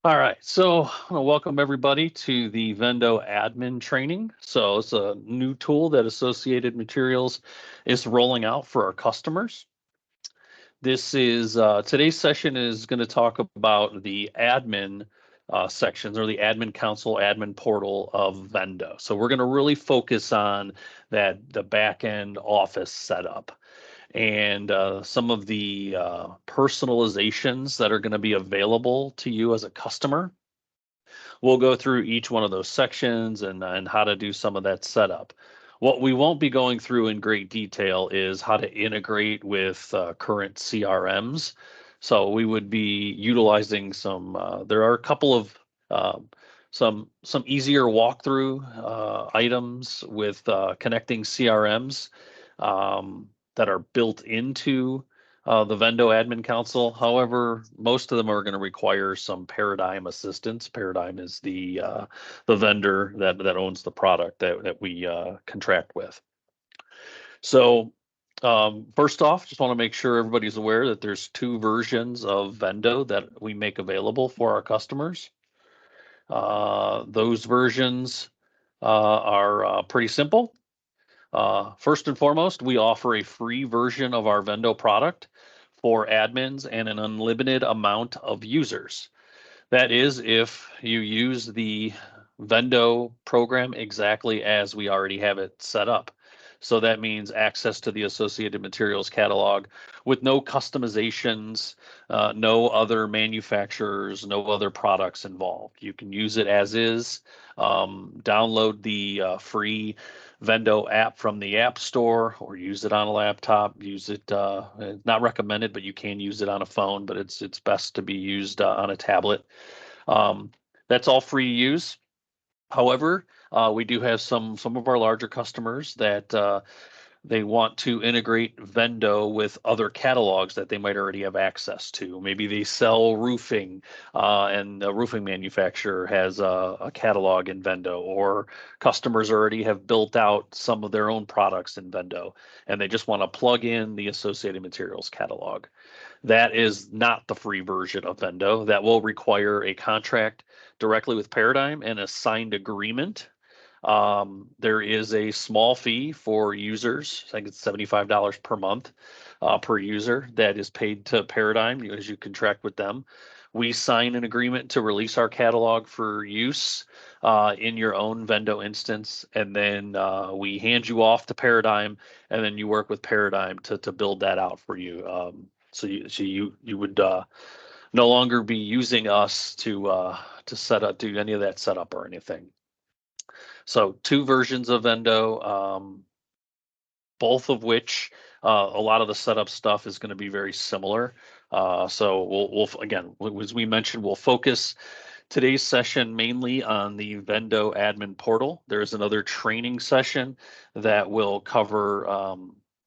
All right, so I want to welcome everybody to the Vendo admin training. So it's a new tool that Associated Materials is rolling out for our customers. This is today's session is going to talk about the admin sections or the admin console, admin portal of Vendo. So we're going to really focus on the back end office setup and some of the personalizations that are going to be available to you as a customer. We'll go through each one of those sections and how to do some of that setup. What we won't be going through in great detail is how to integrate with current CRMs. So we would be utilizing there are a couple of some easier walkthrough items with connecting CRMs that are built into the Vendo Admin Console. However, most of them are going to require some Paradigm assistance. Paradigm is the vendor that owns the product that we contract with. So first off, just want to make sure everybody's aware that there's two versions of Vendo that we make available for our customers. Those versions are pretty simple. First and foremost, we offer a free version of our Vendo product for admins and an unlimited amount of users. That is, if you use the Vendo program exactly as we already have it set up. So that means access to the Associated Materials catalog with no customizations, no other manufacturers, no other products involved. You can use it as is. Download the free Vendo app from the App Store or use it on a laptop. Use it, not recommended, but you can use it on a phone, but it's best to be used on a tablet. That's all free to use. However, we do have some of our larger customers that they want to integrate Vendo with other catalogs that they might already have access to. Maybe they sell roofing, and the roofing manufacturer has a catalog in Vendo, or customers already have built out some of their own products in Vendo, and they just want to plug in the Associated Materials catalog. That is not the free version of Vendo. That will require a contract directly with Paradigm and a signed agreement. There is a small fee for users. I think it's $75 per month per user that is paid to Paradigm as you contract with them. We sign an agreement to release our catalog for use in your own Vendo instance, and then we hand you off to Paradigm, and then you work with Paradigm to build that out for you. So you would no longer be using us to set up, do any of that setup or anything. So two versions of Vendo, both of which a lot of the setup stuff is going to be very similar. So we'll again, as we mentioned, we'll focus today's session mainly on the Vendo admin portal. There's another training session that will cover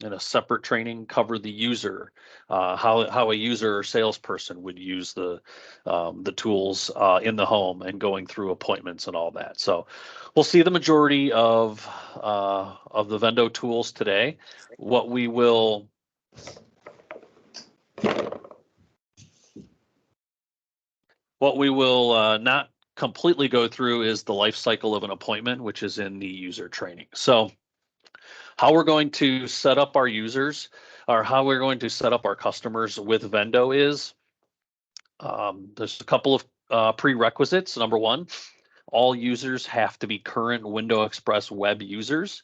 in a separate training, cover the user, how a user or salesperson would use the tools in the home and going through appointments and all that. So we'll see the majority of the Vendo tools today. What we will not completely go through is the life cycle of an appointment, which is in the user training. So how we're going to set up our users, or how we're going to set up our customers with Vendo is there's a couple of prerequisites. Number one, all users have to be current Window Express web users.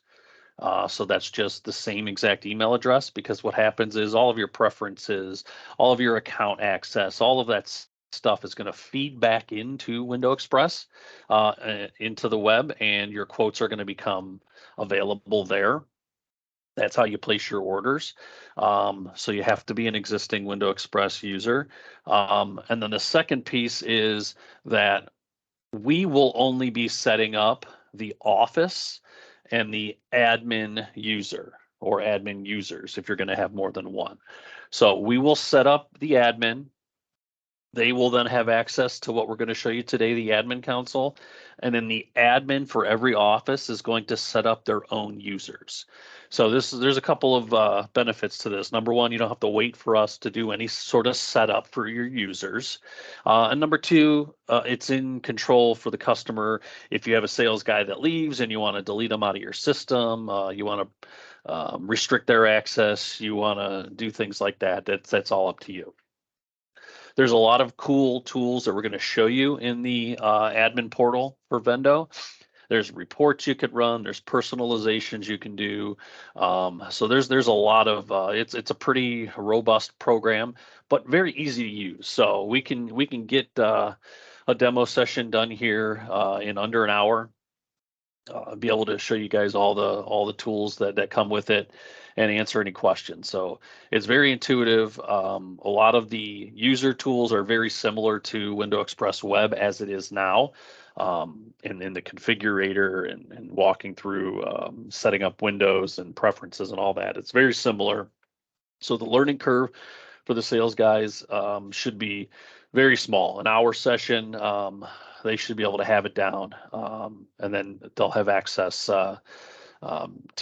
So that's just the same exact email address, because what happens is all of your preferences, all of your account access, all of that stuff is going to feed back into Window Express, into the web, and your quotes are going to become available there. That's how you place your orders. So you have to be an existing Window Express user. And then the second piece is that we will only be setting up the office and the admin user or admin users if you're going to have more than one. So we will set up the admin They will then have access to what we're going to show you today, the admin console. And then the admin for every office is going to set up their own users. So there's a couple of benefits to this. Number one, you don't have to wait for us to do any sort of setup for your users. And number two, it's in control for the customer. If you have a sales guy that leaves and you want to delete them out of your system, you want to restrict their access, you want to do things like that, that's all up to you. There's a lot of cool tools that we're going to show you in the admin portal for Vendo. There's reports you could run. There's personalizations you can do. So there's a lot of it's a pretty robust program, but very easy to use. So we can get a demo session done here in under an hour. Be able to show you guys all the tools that come with it and answer any questions. So it's very intuitive. A lot of the user tools are very similar to Window Express Web as it is now, in the configurator and walking through setting up windows and preferences and all that. It's very similar. So the learning curve for the sales guys should be very small. An hour session, they should be able to have it down, and then they'll have access to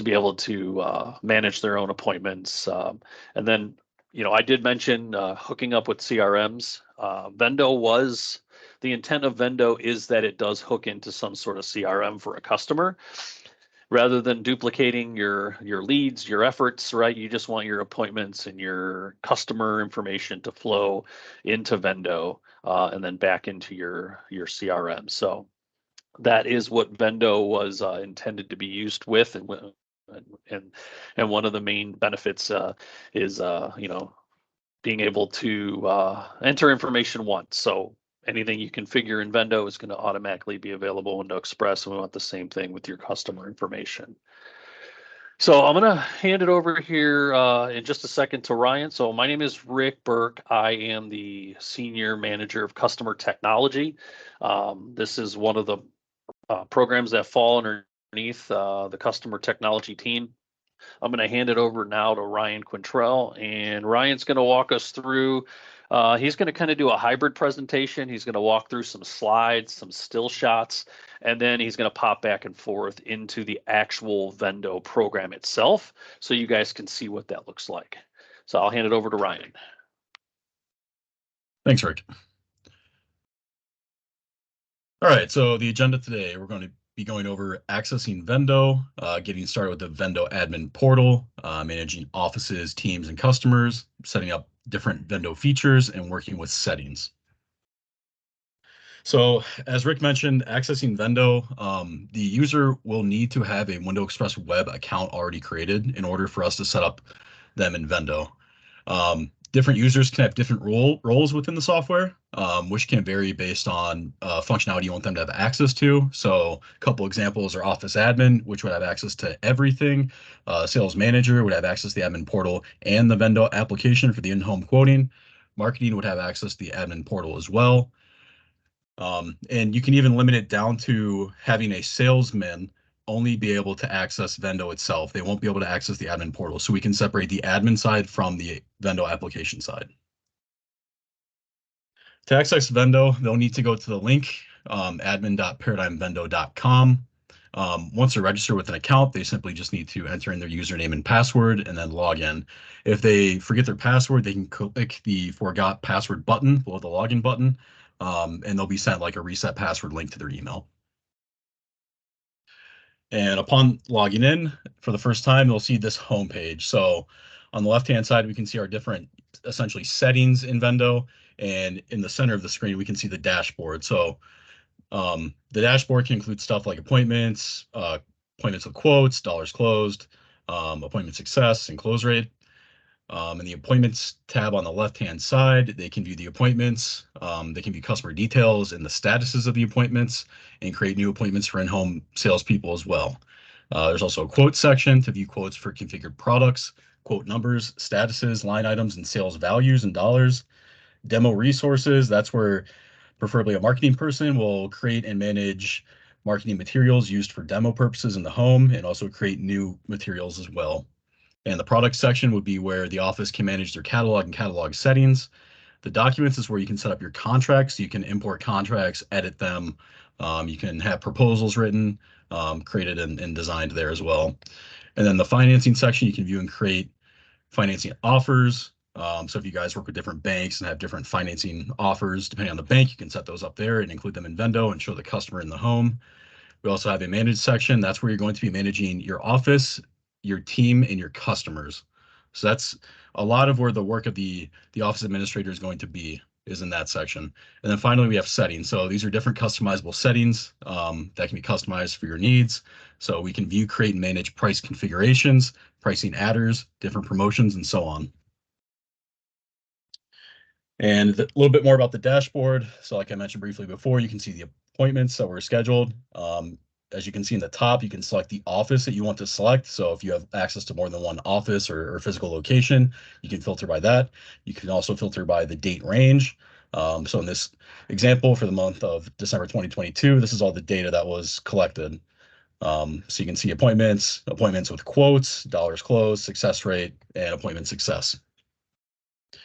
be able to manage their own appointments. And then, I did mention hooking up with CRMs. The intent of Vendo is that it does hook into some sort of CRM for a customer rather than duplicating your leads, your efforts, right? You just want your appointments and your customer information to flow into Vendo and then back into your CRM. So that is what Vendo was intended to be used with, and one of the main benefits is being able to enter information once. So anything you configure in Vendo is going to automatically be available in Window Express, and we want the same thing with your customer information. So I'm going to hand it over here in just a second to Ryan. So my name is Rick Burke. I am the Senior Manager of Customer Technology. This is one of the programs that fall underneath the Customer Technology team. I'm going to hand it over now to Ryan Quintrell, and Ryan's going to walk us through. He's going to kind of do a hybrid presentation. He's going to walk through some slides, some still shots, and then he's going to pop back and forth into the actual Vendo program itself so you guys can see what that looks like. So I'll hand it over to Ryan. Thanks, Rick. All right, so the agenda today, we're going to be going over accessing Vendo, getting started with the Vendo admin portal, managing offices, teams, and customers, setting up different Vendo features, and working with settings. So as Rick mentioned, accessing Vendo, the user will need to have a Window Express Web account already created in order for us to set up them in Vendo. Different users can have different roles within the software, which can vary based on functionality you want them to have access to. So a couple examples are Office Admin, which would have access to everything. Sales Manager would have access to the admin portal and the Vendo application for the in-home quoting. Marketing would have access to the admin portal as well. And you can even limit it down to having a salesman only be able to access Vendo itself. They won't be able to access the admin portal. So we can separate the admin side from the Vendo application side. To access Vendo, they'll need to go to the link, admin.paradigmvendo.com. Once they're registered with an account, they simply just need to enter in their username and password and then log in. If they forget their password, they can click the forgot password button below the login button, and they'll be sent like a reset password link to their email. And upon logging in for the first time, they'll see this homepage. So on the left-hand side, we can see our different essentially settings in Vendo. And in the center of the screen, we can see the dashboard. So the dashboard can include stuff like appointments, appointments with quotes, dollars closed, appointment success, and close rate. In the appointments tab on the left-hand side, they can view the appointments. They can view customer details and the statuses of the appointments and create new appointments for in-home salespeople as well. There's also a quote section to view quotes for configured products, quote numbers, statuses, line items, and sales values in dollars. Demo resources, that's where preferably a marketing person will create and manage marketing materials used for demo purposes in the home and also create new materials as well. And the product section would be where the office can manage their catalog and catalog settings. The documents is where you can set up your contracts. You can import contracts, edit them. You can have proposals written, created and designed there as well. And then the financing section, you can view and create financing offers. So if you guys work with different banks and have different financing offers, depending on the bank, you can set those up there and include them in Vendo and show the customer in the home. We also have a manage section. That's where you're going to be managing your office, your team, and your customers. So that's a lot of where the work of the office administrator is going to be, is in that section. And then finally, we have settings. So these are different customizable settings that can be customized for your needs. So we can view, create, and manage price configurations, pricing adders, different promotions, and so on. And a little bit more about the dashboard. So like I mentioned briefly before, you can see the appointments that were scheduled. As you can see in the top, you can select the office that you want to select. So if you have access to more than one office or physical location, you can filter by that. You can also filter by the date range. So in this example, for the month of December 2022, this is all the data that was collected. So you can see appointments with quotes, dollars closed, success rate, and appointment success.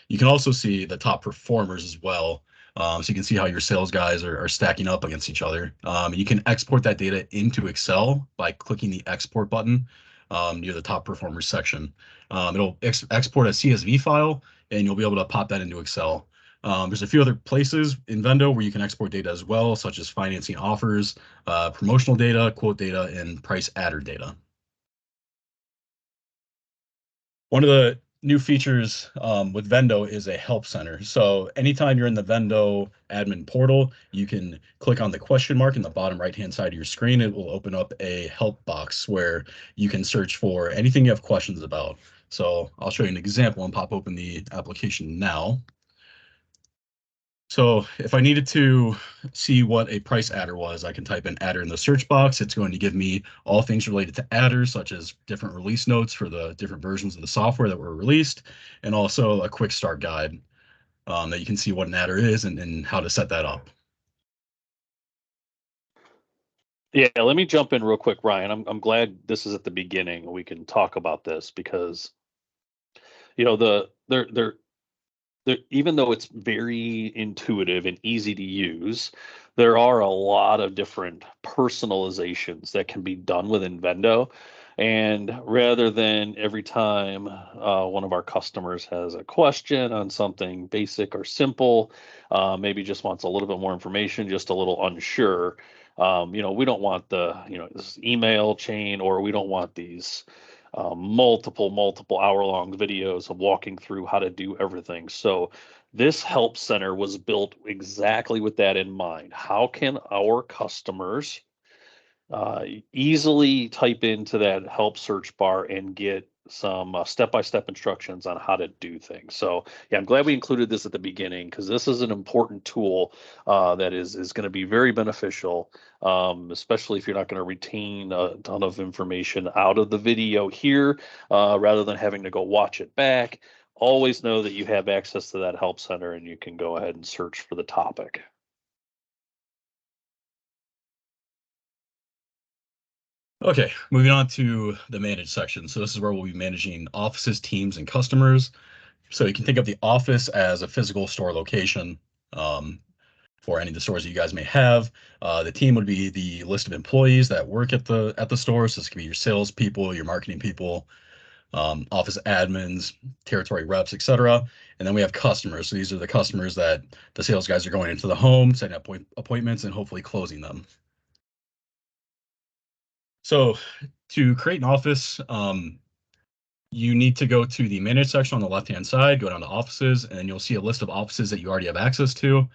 You can also see the top performers as well. So you can see how your sales guys are stacking up against each other. You can export that data into Excel by clicking the export button near the top performers section. It'll export a CSV file, and you'll be able to pop that into Excel. There's a few other places in Vendo where you can export data as well, such as financing offers, promotional data, quote data, and price adder data. One of the new features with Vendo is a help center. So anytime you're in the Vendo admin portal, you can click on the question mark in the bottom right-hand side of your screen. It will open up a help box where you can search for anything you have questions about. So I'll show you an example and pop open the application now. So if I needed to see what a price adder was, I can type in adder in the search box. It's going to give me all things related to adders, such as different release notes for the different versions of the software that were released, and also a quick start guide that you can see what an adder is and how to set that up. Yeah, let me jump in real quick, Ryan. I'm glad this is at the beginning. We can talk about this because even though it's very intuitive and easy to use, there are a lot of different personalizations that can be done within Vendo. And rather than every time one of our customers has a question on something basic or simple, maybe just wants a little bit more information, just a little unsure, we don't want this email chain, or we don't want these multiple hour-long videos of walking through how to do everything. So this help center was built exactly with that in mind. How can our customers easily type into that help search bar and get some step-by-step instructions on how to do things? So yeah, I'm glad we included this at the beginning, because this is an important tool that is going to be very beneficial, especially if you're not going to retain a ton of information out of the video here, rather than having to go watch it back. Always know that you have access to that help center and you can go ahead and search for the topic. Okay, moving on to the manage section. So this is where we'll be managing offices, teams, and customers. So you can think of the office as a physical store location for any of the stores that you guys may have. The team would be the list of employees that work at the stores. This could be your sales people, your marketing people, office admins, territory reps, etc. And then we have customers. So these are the customers that the sales guys are going into the home, setting up appointments, and hopefully closing them. So to create an office, you need to go to the manage section on the left-hand side, go down to offices, and you'll see a list of offices that you already have access to.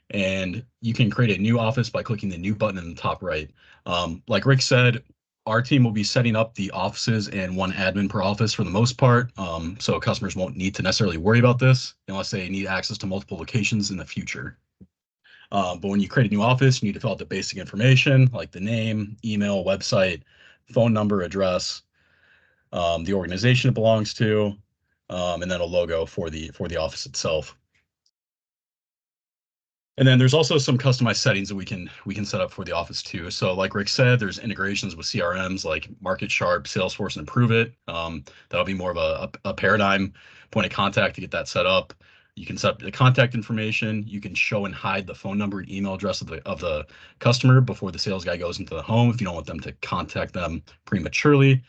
And you can create a new office by clicking the new button in the top right. Like Rick said, our team will be setting up the offices and one admin per office for the most part. So customers won't need to necessarily worry about this unless they need access to multiple locations in the future. But when you create a new office, you need to fill out the basic information like the name, email, website, phone number, address, the organization it belongs to, and then a logo for the office itself. And then there's also some customized settings that we can set up for the office too. So like Rick said, there's integrations with CRMs like MarketSharp, Salesforce, and Improve It. That'll be more of a paradigm point of contact to get that set up. You can set up the contact information. You can show and hide the phone number and email address of the customer before the sales guy goes into the home if you don't want them to contact them prematurely.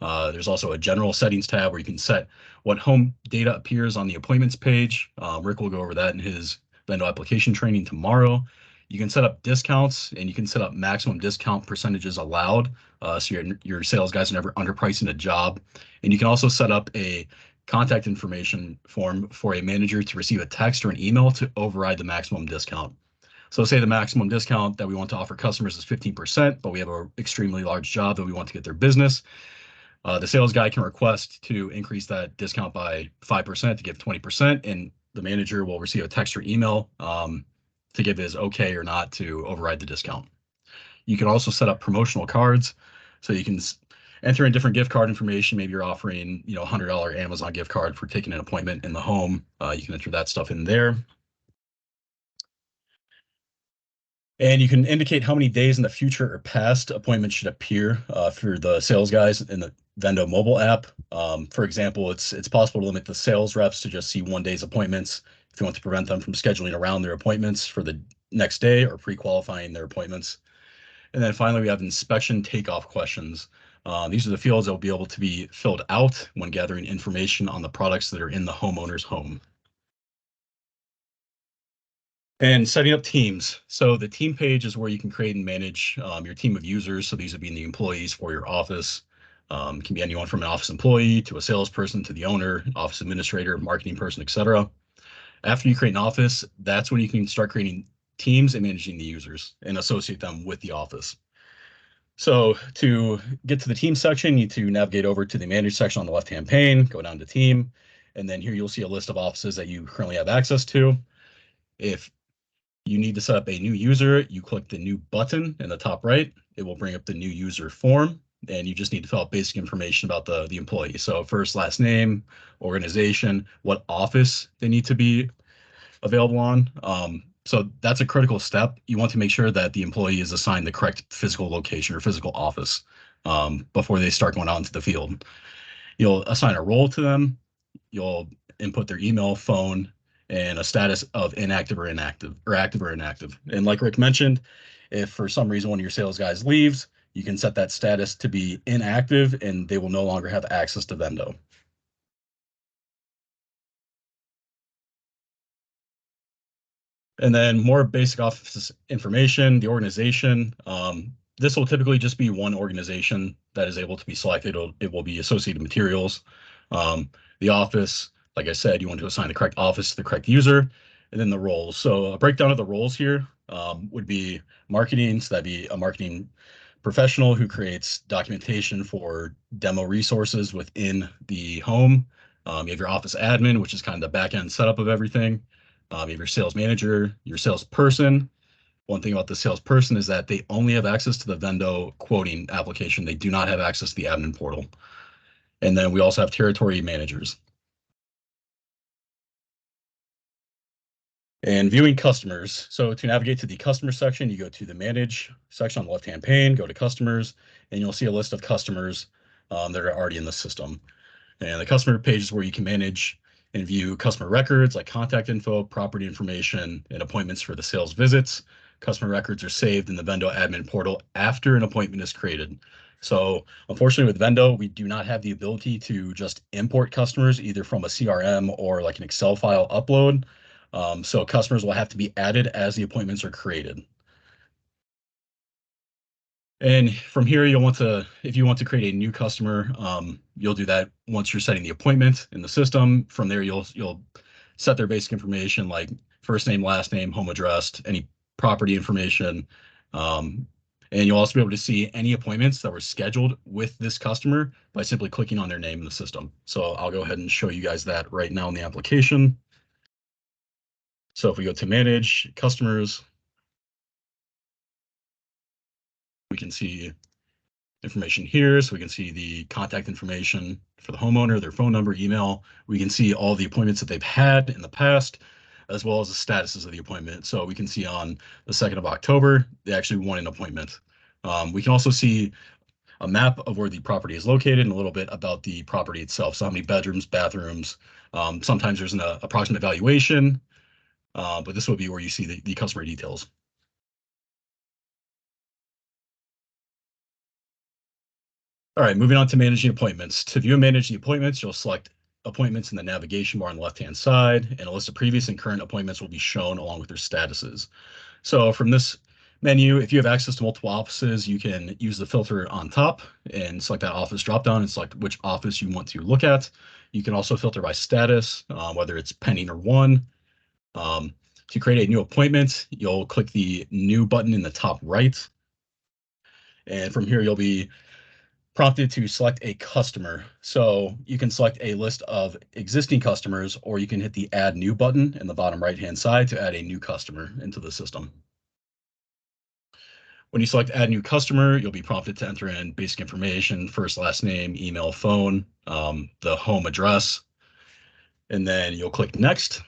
There's also a general settings tab where you can set what home data appears on the appointments page. Rick will go over that in his Vendo application training tomorrow. You can set up discounts and you can set up maximum discount percentages allowed. So your sales guys are never underpricing a job. And you can also set up a contact information form for a manager to receive a text or an email to override the maximum discount. So say the maximum discount that we want to offer customers is 15%, but we have an extremely large job that we want to get their business. The sales guy can request to increase that discount by 5% to give 20%, and the manager will receive a text or email to give his okay or not to override the discount. You can also set up promotional cards, so you can enter in different gift card information. Maybe you're offering, $100 Amazon gift card for taking an appointment in the home. You can enter that stuff in there. And you can indicate how many days in the future or past appointments should appear for the sales guys in the Vendo mobile app. For example, it's possible to limit the sales reps to just see 1 day's appointments if you want to prevent them from scheduling around their appointments for the next day or pre-qualifying their appointments. And then finally, we have inspection takeoff questions. These are the fields that will be able to be filled out when gathering information on the products that are in the homeowner's home. And setting up teams. So the team page is where you can create and manage your team of users. So these would be the employees for your office. Can be anyone from an office employee to a salesperson to the owner, office administrator, marketing person, etc. After you create an office, that's when you can start creating teams and managing the users and associate them with the office. So to get to the team section, you need to navigate over to the manage section on the left-hand pane, go down to team, and then here you'll see a list of offices that you currently have access to. If you need to set up a new user, you click the new button in the top right. It will bring up the new user form, and you just need to fill out basic information about the employee. So first, last name, organization, what office they need to be available on. So that's a critical step. You want to make sure that the employee is assigned the correct physical location or physical office before they start going out into the field. You'll assign a role to them. You'll input their email, phone, and a status of inactive or inactive, or active or inactive. And like Rick mentioned, if for some reason one of your sales guys leaves, you can set that status to be inactive and they will no longer have access to Vendo. And then more basic office information, the organization. This will typically just be one organization that is able to be selected. It will be associated materials. The office, like I said, you want to assign the correct office to the correct user, and then the roles. So a breakdown of the roles here would be marketing. So that'd be a marketing professional who creates documentation for demo resources within the home. You have your office admin, which is kind of the back end setup of everything. You have your sales manager, your salesperson. One thing about the salesperson is that they only have access to the Vendo quoting application. They do not have access to the admin portal. And then we also have territory managers. And viewing customers. So to navigate to the customer section, you go to the manage section on the left-hand pane, go to customers, and you'll see a list of customers that are already in the system. And the customer page is where you can manage and view customer records like contact info, property information, and appointments for the sales visits. Customer records are saved in the Vendo admin portal after an appointment is created. So unfortunately with Vendo, we do not have the ability to just import customers either from a CRM or like an Excel file upload. So customers will have to be added as the appointments are created. And from here, if you want to create a new customer, you'll do that once you're setting the appointment in the system. From there, you'll set their basic information like first name, last name, home address, any property information. And you'll also be able to see any appointments that were scheduled with this customer by simply clicking on their name in the system. So I'll go ahead and show you guys that right now in the application. So if we go to manage customers, we can see information here. So we can see the contact information for the homeowner, their phone number, email. We can see all the appointments that they've had in the past, as well as the statuses of the appointment. So we can see on the 2nd of October, they actually won an appointment. We can also see a map of where the property is located and a little bit about the property itself. So how many bedrooms, bathrooms. Sometimes there's an approximate valuation, but this would be where you see the customer details. All right, moving on to managing appointments. To view and manage the appointments, you'll select appointments in the navigation bar on the left-hand side, and a list of previous and current appointments will be shown along with their statuses. So from this menu, if you have access to multiple offices, you can use the filter on top and select that office dropdown and select which office you want to look at. You can also filter by status, whether it's pending or won. To create a new appointment, you'll click the new button in the top right. And from here, you'll be prompted to select a customer. So you can select a list of existing customers, or you can hit the add new button in the bottom right-hand side to add a new customer into the system. When you select add new customer, you'll be prompted to enter in basic information, first, last name, email, phone, the home address, and then you'll click next.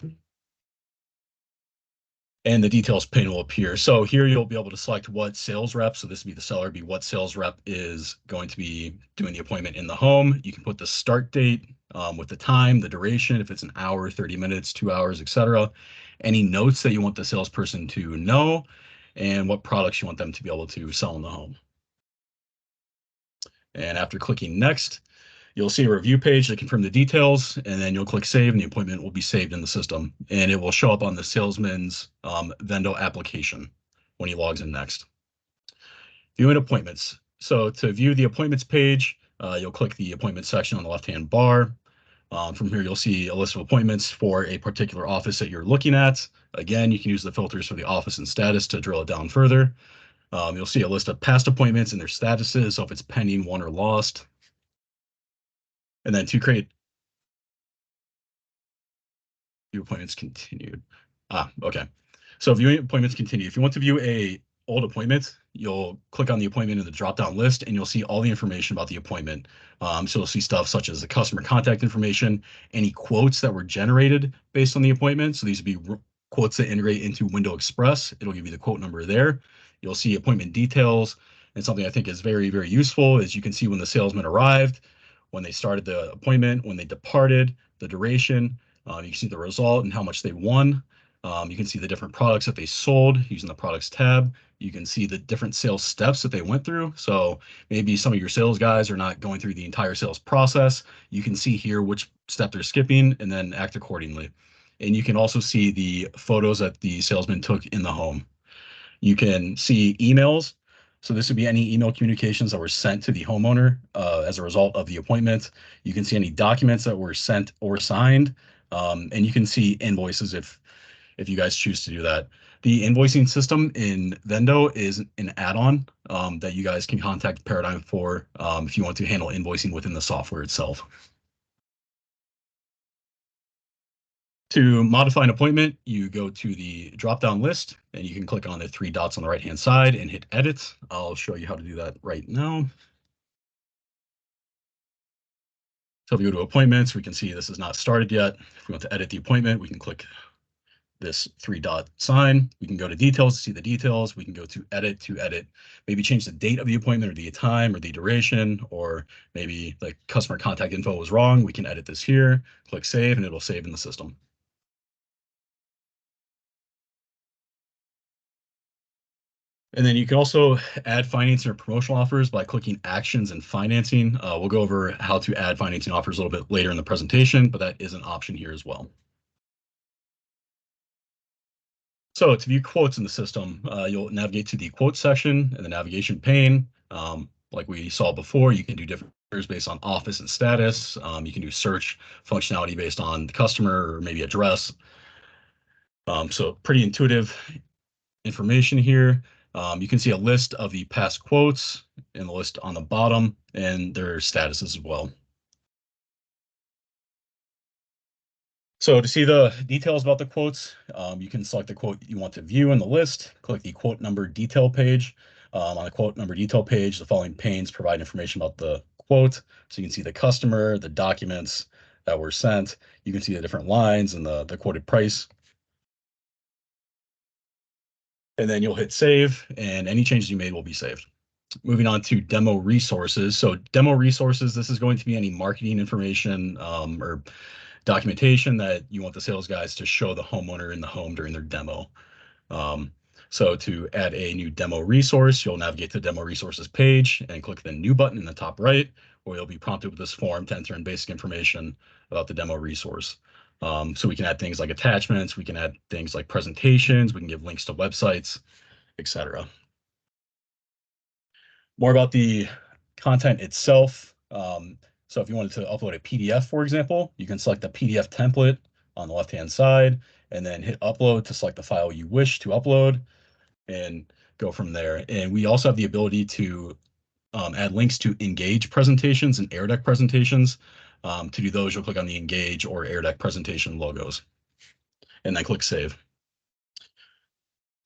And the details pane will appear. So here you'll be able to select what sales rep, so this would be the seller, be what sales rep is going to be doing the appointment in the home. You can put the start date with the time, the duration, if it's an hour, 30 minutes, 2 hours, etc. Any notes that you want the salesperson to know, and what products you want them to be able to sell in the home. And after clicking next, you'll see a review page to confirm the details, and then you'll click save, and the appointment will be saved in the system. And it will show up on the salesman's Vendo application when he logs in next. Viewing appointments. So to view the appointments page, you'll click the appointment section on the left-hand bar. From here, you'll see a list of appointments for a particular office that you're looking at. Again, you can use the filters for the office and status to drill it down further. You'll see a list of past appointments and their statuses, so if it's pending, won, or lost. And then to create view appointments continued. Okay. So viewing appointments continue. If you want to view a old appointment, you'll click on the appointment in the drop-down list, and you'll see all the information about the appointment. So you'll see stuff such as the customer contact information, any quotes that were generated based on the appointment. So these would be quotes that integrate into Window Express. It'll give you the quote number there. You'll see appointment details, and something I think is very, very useful is you can see when the salesman arrived, when they started the appointment, when they departed, the duration. You can see the result and how much they won. You can see the different products that they sold using the products tab. You can see the different sales steps that they went through. So maybe some of your sales guys are not going through the entire sales process. You can see here which step they're skipping and then act accordingly. And you can also see the photos that the salesman took in the home. You can see emails. So this would be any email communications that were sent to the homeowner as a result of the appointment. You can see any documents that were sent or signed, and you can see invoices if you guys choose to do that. The invoicing system in Vendo is an add-on that you guys can contact Paradigm for if you want to handle invoicing within the software itself. To modify an appointment, you go to the drop-down list, and you can click on the three dots on the right-hand side and hit edit. I'll show you how to do that right now. So if we go to appointments, we can see this is not started yet. If we want to edit the appointment, we can click this three-dot sign. We can go to details to see the details. We can go to edit, maybe change the date of the appointment or the time or the duration, or maybe the customer contact info was wrong. We can edit this here, click save, and it'll save in the system. And then you can also add financing or promotional offers by clicking actions and financing. We'll go over how to add financing offers a little bit later in the presentation, but that is an option here as well. So to view quotes in the system, you'll navigate to the quote section in the navigation pane. Like we saw before, you can do different filters based on office and status. You can do search functionality based on the customer or maybe address. So pretty intuitive information here. You can see a list of the past quotes and the list on the bottom and their statuses as well. So to see the details about the quotes, you can select the quote you want to view in the list, click the quote number detail page. On the quote number detail page, the following panes provide information about the quote. So you can see the customer, the documents that were sent. You can see the different lines and the quoted price. And then you'll hit save, and any changes you made will be saved. Moving on to demo resources. So demo resources, this is going to be any marketing information or documentation that you want the sales guys to show the homeowner in the home during their demo. Um, so to add a new demo resource, you'll navigate to the demo resources page and click the new button in the top right, where you'll be prompted with this form to enter in basic information about the demo resource. So we can add things like attachments, we can add things like presentations, we can give links to websites, etc. More about the content itself. So if you wanted to upload a PDF, for example, you can select the PDF template on the left-hand side and then hit upload to select the file you wish to upload and go from there. And we also have the ability to add links to Engage presentations and Air Deck presentations. To do those, you'll click on the Engage or Air Deck presentation logos and then click Save.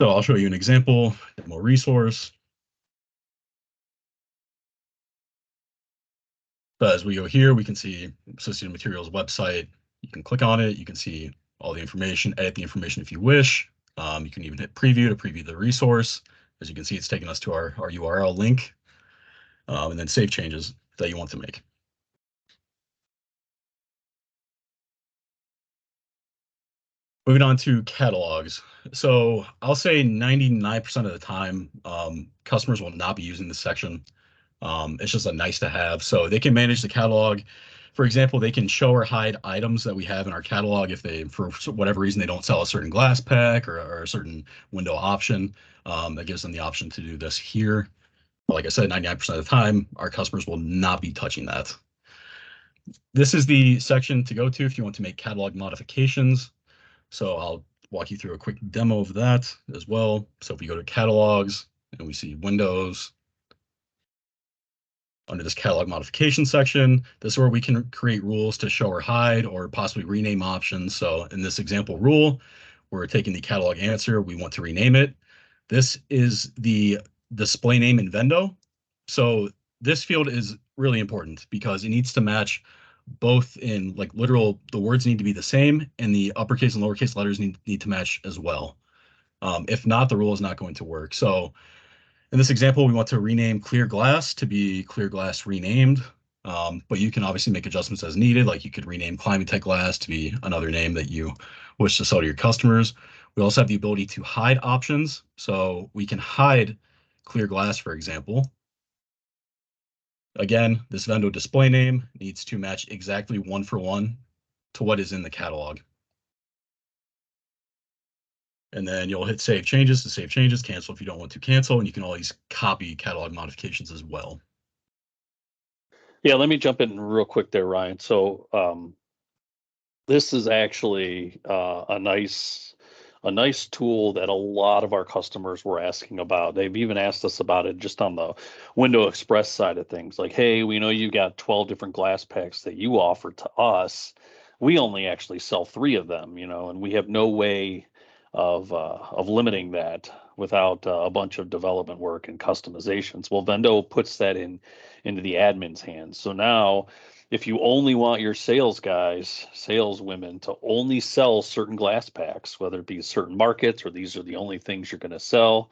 So I'll show you an example, demo resource. So as we go here, we can see Associated Materials website. You can click on it. You can see all the information, edit the information if you wish. You can even hit preview to preview the resource. As you can see, it's taking us to our URL link, and then save changes that you want to make. Moving on to catalogs. So I'll say 99% of the time, customers will not be using this section. It's just a nice to have. So they can manage the catalog. For example, they can show or hide items that we have in our catalog if they, for whatever reason, they don't sell a certain glass pack or a certain window option. That gives them the option to do this here. But like I said, 99% of the time, our customers will not be touching that. This is the section to go to if you want to make catalog modifications. So I'll walk you through a quick demo of that as well. So if we go to catalogs and we see windows, under this catalog modification section, this is where we can create rules to show or hide or possibly rename options. So in this example rule, we're taking the catalog answer, we want to rename it. This is the display name in Vendo. So this field is really important because it needs to match both in like literal, the words need to be the same and the uppercase and lowercase letters need to match as well. If not, the rule is not going to work. So in this example, we want to rename clear glass to be clear glass renamed, but you can obviously make adjustments as needed. Like you could rename Climate Tech Glass to be another name that you wish to sell to your customers. We also have the ability to hide options. So we can hide clear glass, for example. Again, this Vendo display name needs to match exactly 1-for-1 to what is in the catalog. And then you'll hit save changes to save changes, cancel if you don't want to cancel, and you can always copy catalog modifications as well. Yeah, let me jump in real quick there, Ryan. So this is actually a nice tool that a lot of our customers were asking about. They've even asked us about it just on the Window Express side of things. Like, hey, we know you got 12 different glass packs that you offer to us. We only actually sell 3 of them, and we have no way of limiting that without a bunch of development work and customizations. Well, Vendo puts that into the admin's hands. So now if you only want your sales guys, saleswomen to only sell certain glass packs, whether it be certain markets or these are the only things you're going to sell,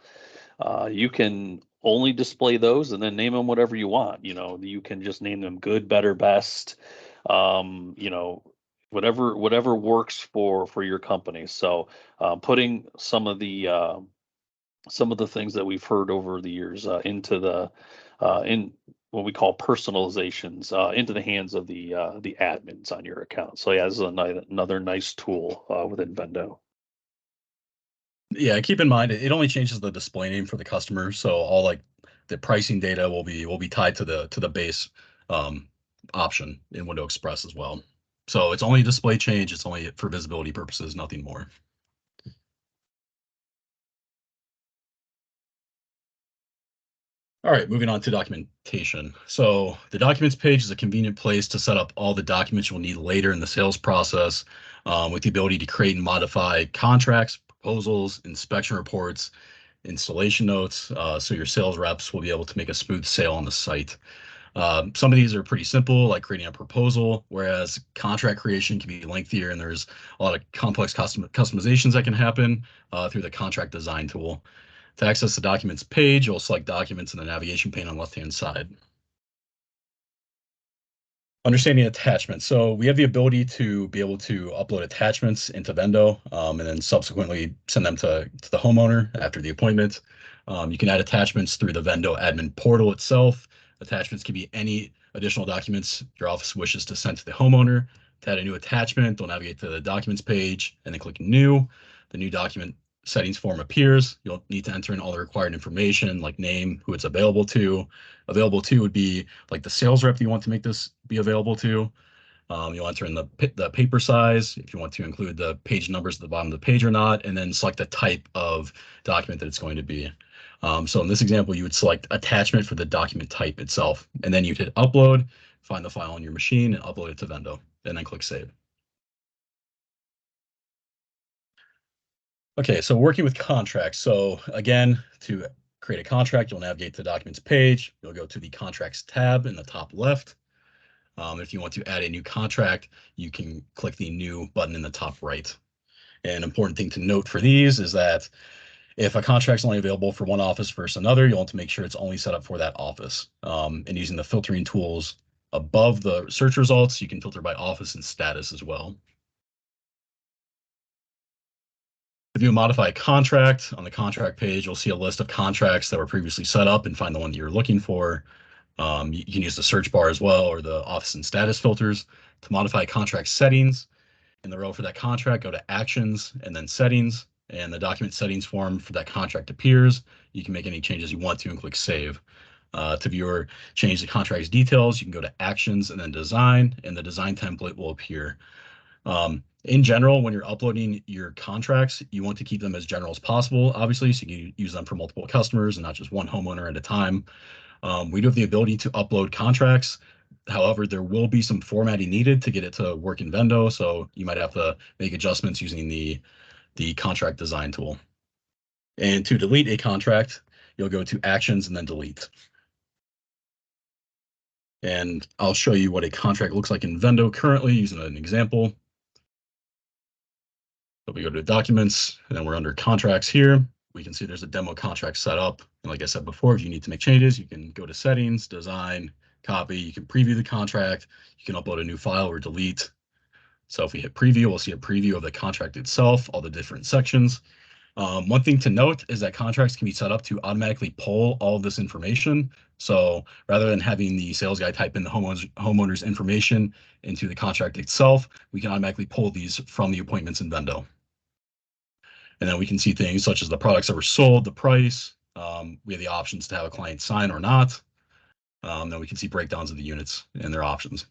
you can only display those and then name them whatever you want. You can just name them good, better, best, whatever works for your company. So putting some of the things that we've heard over the years into the in what we call personalizations into the hands of the admins on your account. So yeah, this is another nice tool within Vendo. Yeah, keep in mind it only changes the display name for the customer, so all like the pricing data will be tied to the base option in Window Express as well. So it's only a display change. It's only for visibility purposes, nothing more. All right, moving on to documentation. So the documents page is a convenient place to set up all the documents you'll need later in the sales process, with the ability to create and modify contracts, proposals, inspection reports, installation notes, so your sales reps will be able to make a smooth sale on the site. Some of these are pretty simple, like creating a proposal, whereas contract creation can be lengthier and there's a lot of complex customizations that can happen through the contract design tool. To access the documents page, you'll select documents in the navigation pane on the left-hand side. Understanding attachments. So we have the ability to be able to upload attachments into Vendo and then subsequently send them to the homeowner after the appointment. You can add attachments through the Vendo admin portal itself. Attachments can be any additional documents your office wishes to send to the homeowner. To add a new attachment, they'll navigate to the documents page and then click new. The new document settings form appears. You'll need to enter in all the required information like name, who it's available to. Available to would be like the sales rep that you want to make this be available to. You'll enter in the paper size, if you want to include the page numbers at the bottom of the page or not, and then select the type of document that it's going to be. So in this example, you would select attachment for the document type itself, and then you'd hit upload, find the file on your machine, and upload it to Vendo, and then click save. Okay, so working with contracts. So again, to create a contract, you'll navigate to the documents page. You'll go to the contracts tab in the top left. If you want to add a new contract, you can click the new button in the top right. An important thing to note for these is that if a contract is only available for one office versus another, you'll want to make sure it's only set up for that office. And using the filtering tools above the search results, you can filter by office and status as well. If you modify a contract, on the contract page, you'll see a list of contracts that were previously set up and find the one that you're looking for. You can use the search bar as well or the office and status filters to modify contract settings. In the row for that contract, go to actions and then settings, and the document settings form for that contract appears. You can make any changes you want to and click save. To view or change the contract's details, you can go to actions and then design, and the design template will appear. In general, when you're uploading your contracts, you want to keep them as general as possible, obviously, so you can use them for multiple customers and not just one homeowner at a time. We do have the ability to upload contracts. However, there will be some formatting needed to get it to work in Vendo, so you might have to make adjustments using the contract design tool. And to delete a contract, you'll go to actions and then delete. And I'll show you what a contract looks like in Vendo currently using an example. So we go to documents and then we're under contracts here. We can see there's a demo contract set up. And like I said before, if you need to make changes, you can go to settings, design, copy. You can preview the contract. You can upload a new file or delete. So if we hit preview, we'll see a preview of the contract itself, all the different sections. One thing to note is that contracts can be set up to automatically pull all of this information. So rather than having the sales guy type in the homeowner's information into the contract itself, we can automatically pull these from the appointments in Vendo. And then we can see things such as the products that were sold, the price. We have the options to have a client sign or not. Then we can see breakdowns of the units and their options.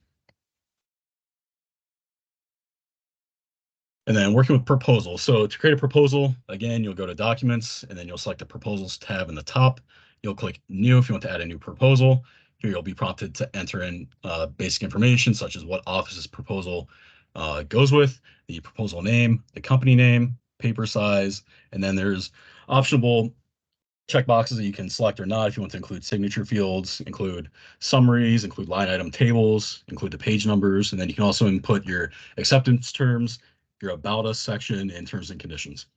And then working with proposals. So to create a proposal, again, you'll go to documents and then you'll select the proposals tab in the top. You'll click new if you want to add a new proposal. Here you'll be prompted to enter in basic information such as what office's proposal goes with, the proposal name, the company name, paper size, and then there's optionable checkboxes that you can select or not if you want to include signature fields, include summaries, include line item tables, include the page numbers, and then you can also input your acceptance terms, your About Us section, and terms and conditions.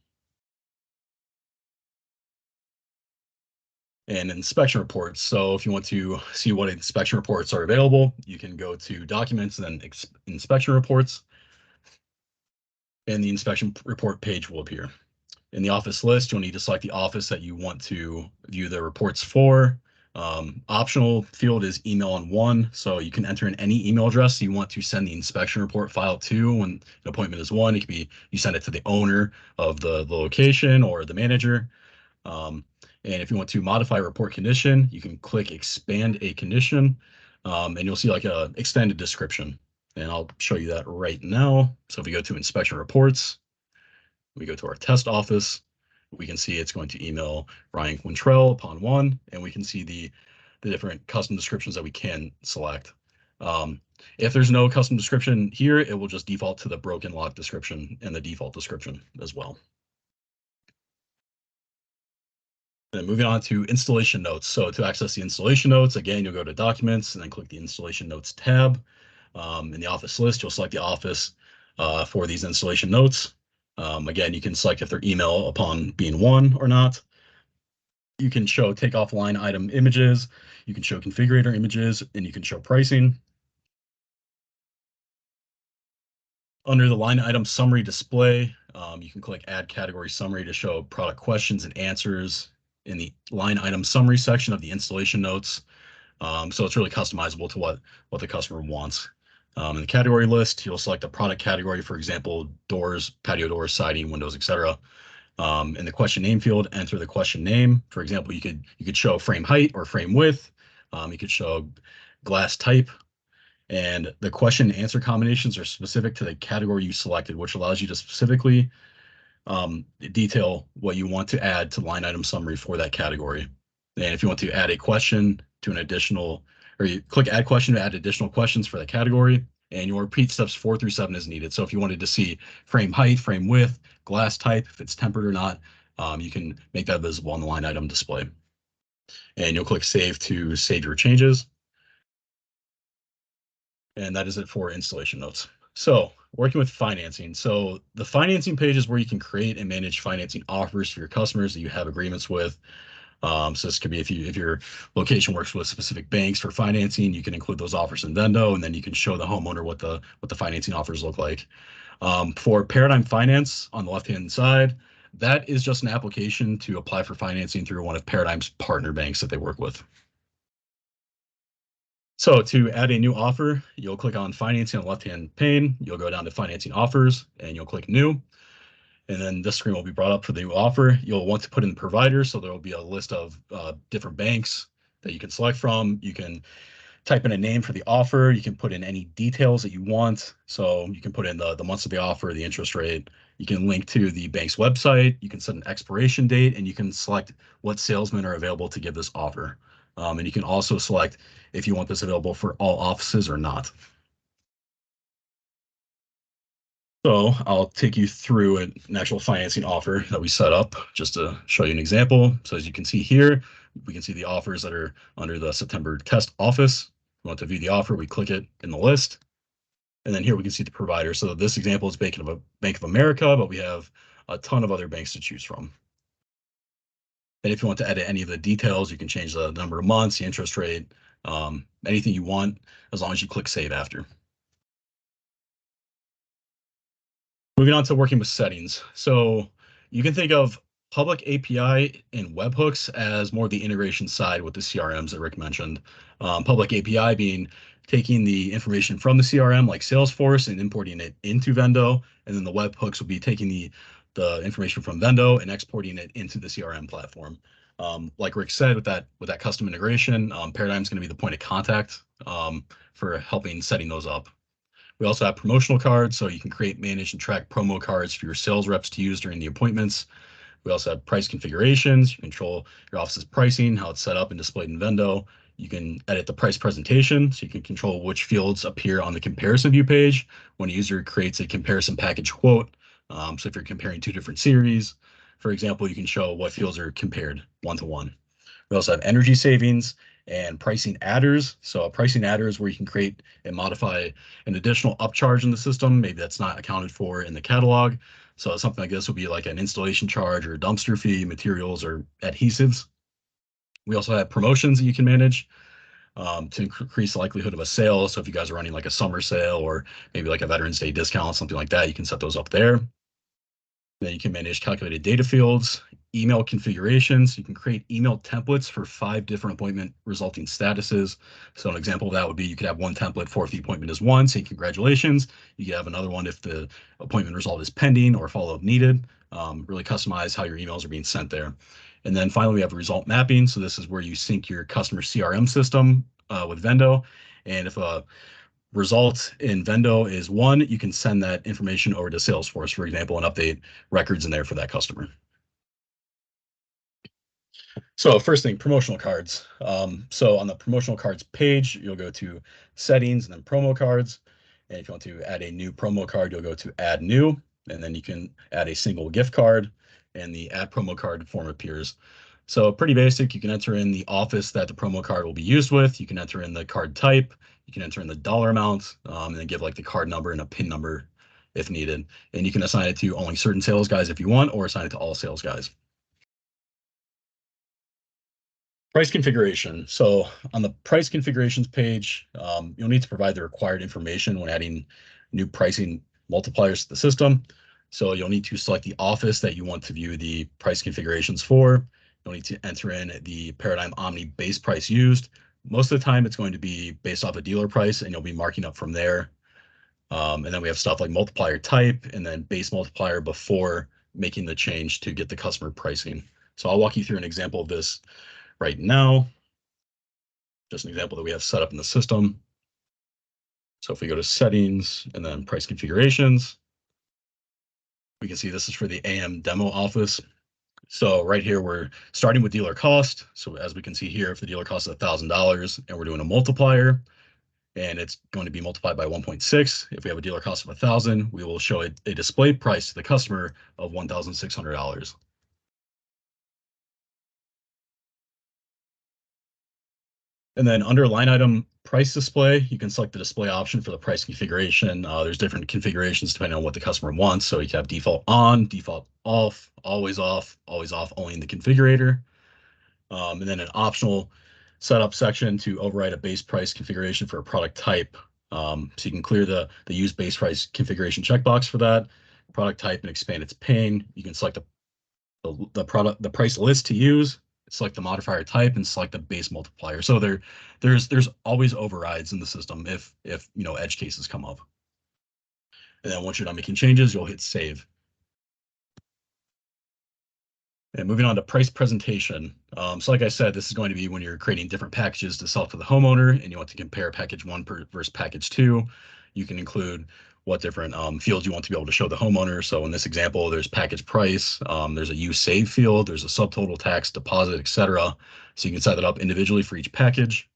And inspection reports. So if you want to see what inspection reports are available, you can go to documents and then inspection reports, and the inspection report page will appear. In the office list, you'll need to select the office that you want to view the reports for. Optional field is email on one, so you can enter in any email address you want to send the inspection report file to when an appointment is one. It could be you send it to the owner of the location or the manager. And if you want to modify a report condition, you can click expand a condition, and you'll see like a extended description. And I'll show you that right now. So if we go to inspection reports, we go to our test office, we can see it's going to email Ryan Quintrell upon one, and we can see the different custom descriptions that we can select. If there's no custom description here, it will just default to the broken lock description and the default description as well. Then moving on to installation notes. So to access the installation notes, again, you'll go to documents and then click the installation notes tab. In the office list, you'll select the office for these installation notes. Again, you can select if they're email upon being one or not. You can show takeoff line item images, you can show configurator images, and you can show pricing. Under the line item summary display, you can click add category summary to show product questions and answers in the line item summary section of the installation notes. So it's really customizable to what the customer wants. In the category list, you'll select a product category, for example, doors, patio doors, siding, windows, etc. In the question name field, enter the question name. For example, you could show frame height or frame width. You could show glass type, and the question and answer combinations are specific to the category you selected, which allows you to specifically detail what you want to add to line item summary for that category. And if you want to add a question to an additional, or you click add question to add additional questions for the category, and you'll repeat steps 4 through 7 as needed. So if you wanted to see frame height, frame width, glass type, if it's tempered or not, you can make that visible on the line item display. And you'll click save to save your changes. And that is it for installation notes. So working with financing. So the financing page is where you can create and manage financing offers for your customers that you have agreements with. So this could be if your location works with specific banks for financing, you can include those offers in Vendo, and then you can show the homeowner what the financing offers look like. For Paradigm Finance on the left-hand side, that is just an application to apply for financing through one of Paradigm's partner banks that they work with. So to add a new offer, you'll click on financing on the left-hand pane. You'll go down to financing offers and you'll click new. And then this screen will be brought up for the new offer. You'll want to put in the provider. So there will be a list of different banks that you can select from. You can type in a name for the offer. You can put in any details that you want. So you can put in the months of the offer, the interest rate. You can link to the bank's website. You can set an expiration date, and you can select what salesmen are available to give this offer. And you can also select if you want this available for all offices or not. So I'll take you through an actual financing offer that we set up just to show you an example. So as you can see here, we can see the offers that are under the September test office. We want to view the offer, we click it in the list. And then here we can see the provider. So this example is Bank of America, but we have a ton of other banks to choose from. And if you want to edit any of the details, you can change the number of months, the interest rate, anything you want, as long as you click save after. Moving on to working with settings. So you can think of public API and webhooks as more the integration side with the CRMs that Rick mentioned. Public API being taking the information from the CRM like Salesforce and importing it into Vendo, and then the webhooks will be taking the information from Vendo and exporting it into the CRM platform. Like Rick said, with that custom integration, Paradigm is going to be the point of contact for helping setting those up. We also have promotional cards, so you can create, manage, and track promo cards for your sales reps to use during the appointments. We also have price configurations. You control your office's pricing, how it's set up and displayed in Vendo. You can edit the price presentation, so you can control which fields appear on the comparison view page when a user creates a comparison package quote. So if you're comparing two different series, for example, you can show what fields are compared one-to-one. We also have energy savings and pricing adders. So a pricing adder is where you can create and modify an additional upcharge in the system. Maybe that's not accounted for in the catalog. So something like this would be like an installation charge or a dumpster fee, materials or adhesives. We also have promotions that you can manage to increase the likelihood of a sale. So if you guys are running like a summer sale or maybe like a Veterans Day discount, something like that, you can set those up there. Then you can manage calculated data fields, email configurations. You can create email templates for 5 different appointment resulting statuses. So an example of that would be you could have one template for if the appointment is 1, say congratulations. You could have another one if the appointment result is pending or follow-up needed. Really customize how your emails are being sent there. And then finally, we have result mapping. So this is where you sync your customer CRM system with Vendo. And if a result in Vendo is 1, you can send that information over to Salesforce, for example, and update records in there for that customer. So first thing, promotional cards. So on the promotional cards page, you'll go to settings and then promo cards. And if you want to add a new promo card, you'll go to add new, and then you can add a single gift card and the add promo card form appears. So pretty basic. You can enter in the office that the promo card will be used with. You can enter in the card type. You can enter in the dollar amount, and then give like the card number and a PIN number if needed. And you can assign it to only certain sales guys if you want, or assign it to all sales guys. Price configuration. So on the price configurations page, you'll need to provide the required information when adding new pricing multipliers to the system. So you'll need to select the office that you want to view the price configurations for. You'll need to enter in the Paradigm Omni base price used. Most of the time, it's going to be based off a dealer price, and you'll be marking up from there. And then we have stuff like multiplier type and then base multiplier before making the change to get the customer pricing. So I'll walk you through an example of this right now. Just an example that we have set up in the system. So if we go to settings and then price configurations, we can see this is for the AM demo office. So right here, we're starting with dealer cost. So as we can see here, if the dealer cost is $1,000 and we're doing a multiplier, and it's going to be multiplied by 1.6. If we have a dealer cost of 1,000, we will show a display price to the customer of $1,600. And then under line item price display, you can select the display option for the price configuration. There's different configurations depending on what the customer wants. So you can have default on, default off, always off, only in the configurator. And then an optional setup section to override a base price configuration for a product type. So you can clear the use base price configuration checkbox for that product type and expand its pane. You can select the price list to use, select the modifier type, and select the base multiplier. So there's always overrides in the system if edge cases come up. And then once you're done making changes, you'll hit save. And moving on to price presentation. So like I said, this is going to be when you're creating different packages to sell to the homeowner and you want to compare package one versus package two. You can include what different fields you want to be able to show the homeowner. So in this example, there's package price, there's a use save field, there's a subtotal tax, deposit, etc. So you can set that up individually for each package.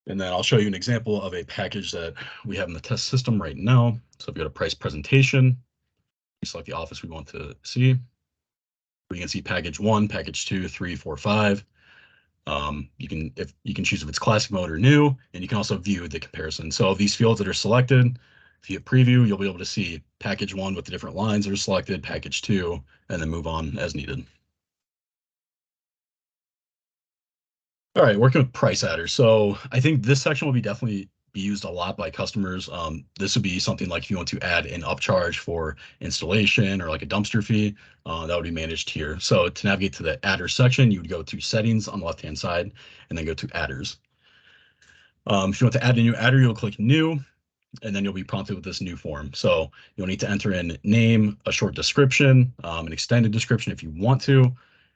And then I'll show you an example of a package that we have in the test system right now. So if you go to price presentation, we select the office we want to see. We can see package one, package two, three, four, five. You can choose if it's classic mode or new, and you can also view the comparison. So these fields that are selected, if you hit preview, you'll be able to see package one with the different lines that are selected, package two, and then move on as needed. All right, working with price adders. So I think this section will definitely be used a lot by customers. This would be something like if you want to add an upcharge for installation or like a dumpster fee, that would be managed here. So to navigate to the adder section, you would go to settings on the left-hand side and then go to adders. If you want to add a new adder, you'll click new, and then you'll be prompted with this new form. So you'll need to enter in name, a short description, an extended description if you want to,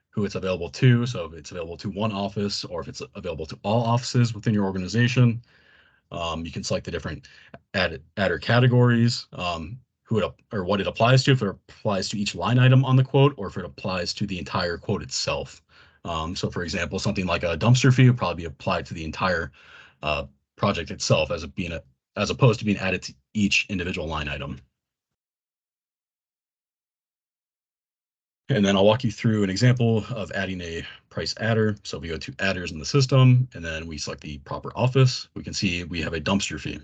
who it's available to. So if it's available to one office or if it's available to all offices within your organization. You can select the different adder categories, who it or what it applies to, if it applies to each line item on the quote or if it applies to the entire quote itself. So for example, something like a dumpster fee would probably be applied to the entire project itself as opposed to being added to each individual line item. And then I'll walk you through an example of adding a price adder. So we go to adders in the system, and then we select the proper office. We can see we have a dumpster fee.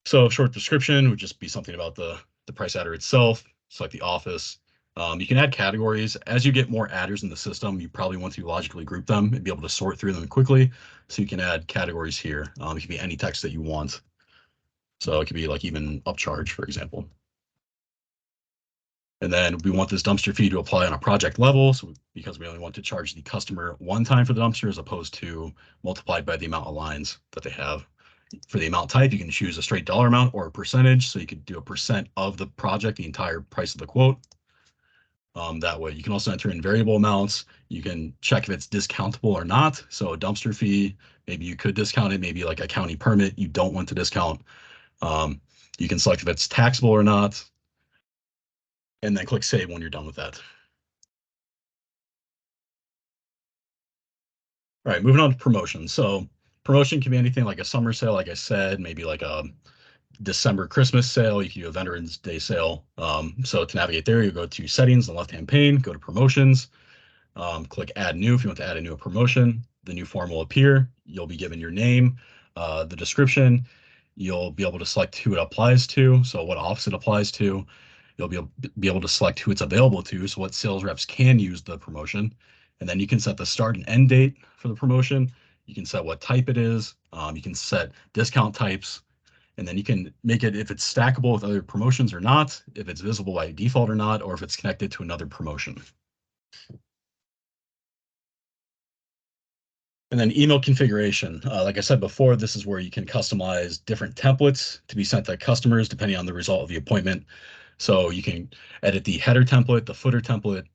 So short description would just be something about the price adder itself. Select the office. You can add categories. As you get more adders in the system, you probably want to logically group them and be able to sort through them quickly. So you can add categories here. It can be any text that you want. So it could be like even upcharge, for example. And then we want this dumpster fee to apply on a project level, so because we only want to charge the customer one time for the dumpster as opposed to multiplied by the amount of lines that they have. For the amount type, you can choose a straight dollar amount or a percentage. So you could do a percent of the project, the entire price of the quote. That way, you can also enter in variable amounts. You can check if it's discountable or not. So a dumpster fee, maybe you could discount it, maybe like a county permit, you don't want to discount. You can select if it's taxable or not, and then click save when you're done with that. All right, moving on to promotion. So promotion can be anything like a summer sale, like I said, maybe like a December Christmas sale. You can do a Veterans Day sale. So to navigate there, you go to settings on the left-hand pane, go to promotions, click add new. If you want to add a new promotion, the new form will appear. You'll be given your name, the description. You'll be able to select who it applies to, so what office it applies to. You'll be able to select who it's available to, so what sales reps can use the promotion. And then you can set the start and end date for the promotion. You can set what type it is. You can set discount types, and then you can make it if it's stackable with other promotions or not, if it's visible by default or not, or if it's connected to another promotion. And then email configuration. Like I said before, this is where you can customize different templates to be sent to customers depending on the result of the appointment. So you can edit the header template, the footer template.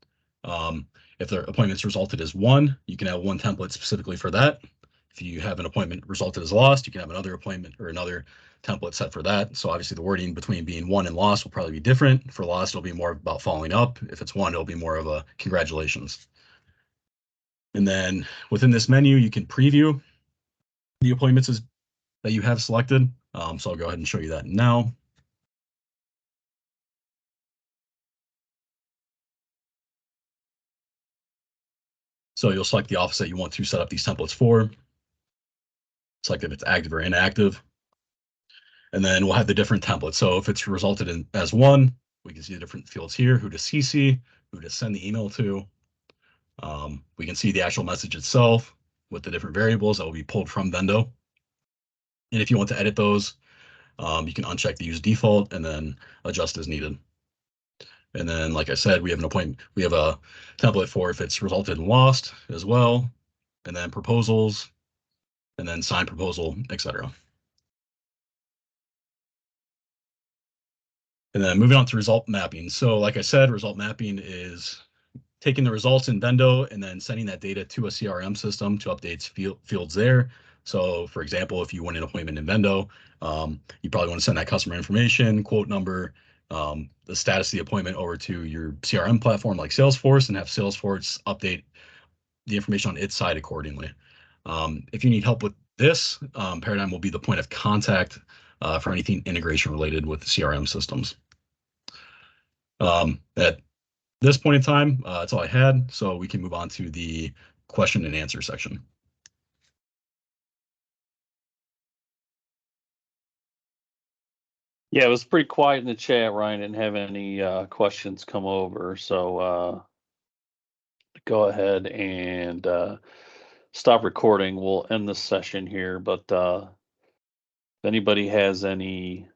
If the appointment's resulted as one, you can have one template specifically for that. If you have an appointment resulted as lost, you can have another appointment or another template set for that. So obviously the wording between being won and lost will probably be different. For lost, it'll be more about following up. If it's won, it'll be more of a congratulations. And then within this menu, you can preview the appointments that you have selected. So I'll go ahead and show you that now. So you'll select the office that you want to set up these templates for. Select if it's active or inactive. And then we'll have the different templates. So if it's resulted in as one, we can see the different fields here, who to CC, who to send the email to. We can see the actual message itself with the different variables that will be pulled from Vendo. And if you want to edit those, you can uncheck the use default and then adjust as needed. And then, like I said, we have a template for if it's resulted in lost as well, and then proposals, and then signed proposal, etc. And then moving on to result mapping. So like I said, result mapping is taking the results in Vendo and then sending that data to a CRM system to update fields there. So for example, if you win an appointment in Vendo, you probably want to send that customer information, quote number, the status of the appointment over to your CRM platform like Salesforce, and have Salesforce update the information on its side accordingly. If you need help with this, Paradigm will be the point of contact for anything integration related with the CRM systems. At this point in time, that's all I had, so we can move on to the question and answer section. Yeah, it was pretty quiet in the chat, Ryan. Didn't have any questions come over. So go ahead and stop recording. We'll end this session here. But if anybody has any